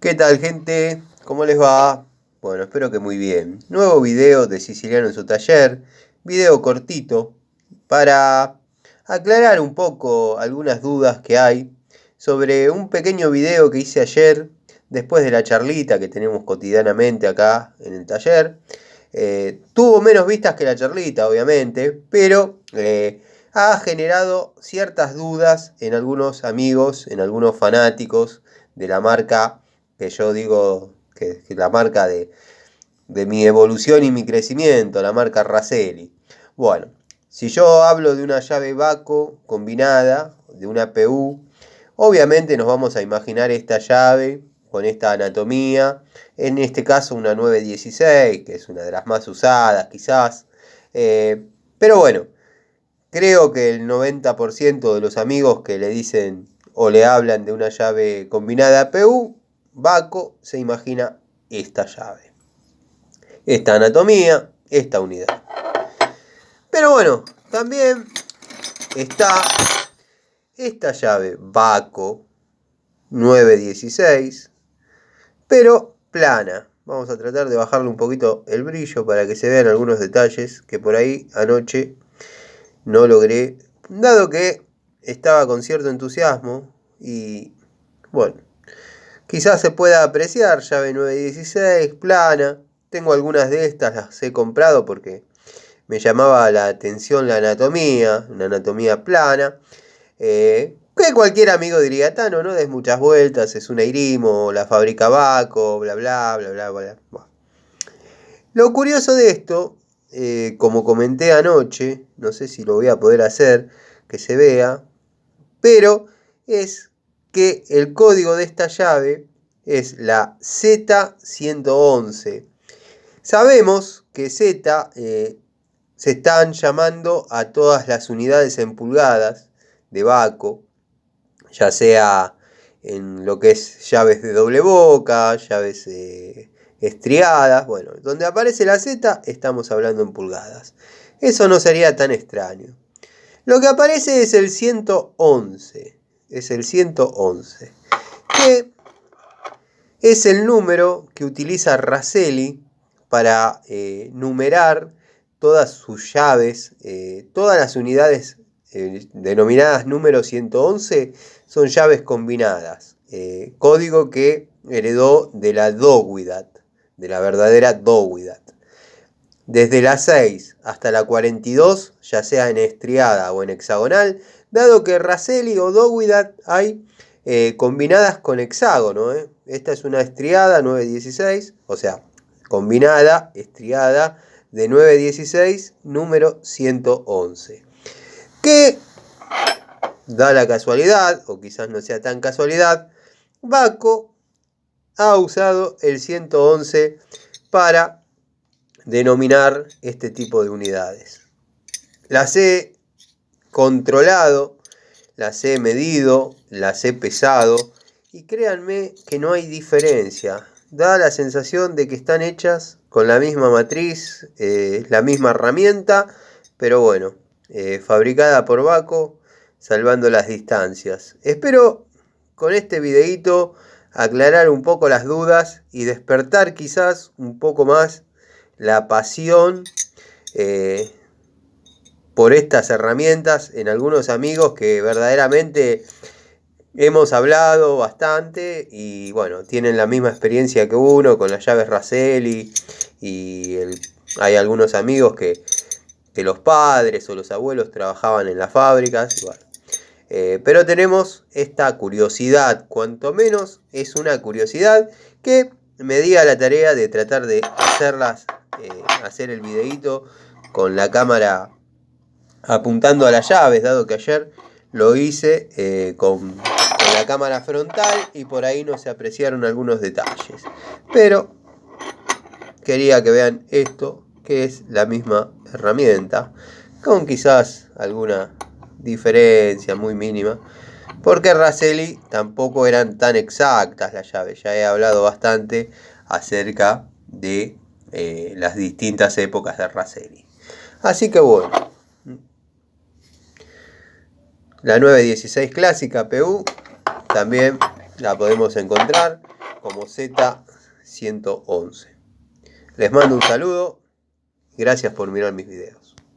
¿Qué tal, gente? ¿Cómo les va? Bueno, espero que muy bien. Nuevo video de Siciliano en su taller. Video cortito para aclarar un poco algunas dudas que hay sobre un pequeño video que hice ayer después de la charlita que tenemos cotidianamente acá en el taller. Tuvo menos vistas que la charlita, obviamente, pero ha generado ciertas dudas en algunos amigos, en algunos fanáticos de la marca que yo digo que la marca de mi evolución y mi crecimiento, la marca Raselli. Bueno, si yo hablo de una llave Baco combinada, de una PU, obviamente nos vamos a imaginar esta llave con esta anatomía, en este caso una 916, que es una de las más usadas quizás, pero bueno, creo que el 90% de los amigos que le dicen o le hablan de una llave combinada PU, Baco se imagina esta llave, esta anatomía, esta unidad. Pero bueno, también está esta llave Baco 916, pero plana. Vamos a tratar de bajarle un poquito el brillo para que se vean algunos detalles que por ahí anoche no logré, dado que estaba con cierto entusiasmo y bueno, quizás se pueda apreciar, llave 916, plana. Tengo algunas de estas, las he comprado porque me llamaba la atención la anatomía, una anatomía plana. Que cualquier amigo diría, Tano, no des muchas vueltas, es un Eirimo, la fabrica Baco, bla bla bla bla bla. Bueno. Lo curioso de esto, como comenté anoche, no sé si lo voy a poder hacer, que se vea, pero es que el código de esta llave es la Z111. Sabemos que Z se están llamando a todas las unidades en pulgadas de Baco, ya sea en lo que es llaves de doble boca, llaves estriadas, bueno, donde aparece la Z estamos hablando en pulgadas. Eso no sería tan extraño. Lo que aparece es el 111, que es el número que utiliza Raselli para numerar todas sus llaves, todas las unidades denominadas número 111 son llaves combinadas, código que heredó de la Dowidat, de la verdadera Dowidat. Desde la 6 hasta la 42, ya sea en estriada o en hexagonal, dado que Raselli o Dowidat hay combinadas con hexágono. Esta es una estriada 916, o sea, combinada, estriada de 916, número 111. Que da la casualidad, o quizás no sea tan casualidad, Baco ha usado el 111 para denominar este tipo de unidades. Las he controlado, las he medido, las he pesado y créanme que no hay diferencia. Da la sensación de que están hechas con la misma matriz, la misma herramienta, pero bueno, fabricada por Baco, salvando las distancias. Espero con este videito aclarar un poco las dudas y despertar quizás un poco más la pasión por estas herramientas en algunos amigos que verdaderamente hemos hablado bastante y bueno, tienen la misma experiencia que uno con las llaves Raselli y hay algunos amigos que los padres o los abuelos trabajaban en las fábricas. Bueno, pero tenemos esta curiosidad, cuanto menos es una curiosidad que me di a la tarea de tratar de hacer el videito con la cámara apuntando a las llaves, dado que ayer lo hice con la cámara frontal y por ahí no se apreciaron algunos detalles. Pero quería que vean esto, que es la misma herramienta, con quizás alguna diferencia muy mínima, porque Raselli tampoco eran tan exactas las llaves. Ya he hablado bastante acerca de las distintas épocas de Raselli. Así que bueno, la 916 clásica PU también la podemos encontrar como Z111. Les mando un saludo. Gracias por mirar mis videos.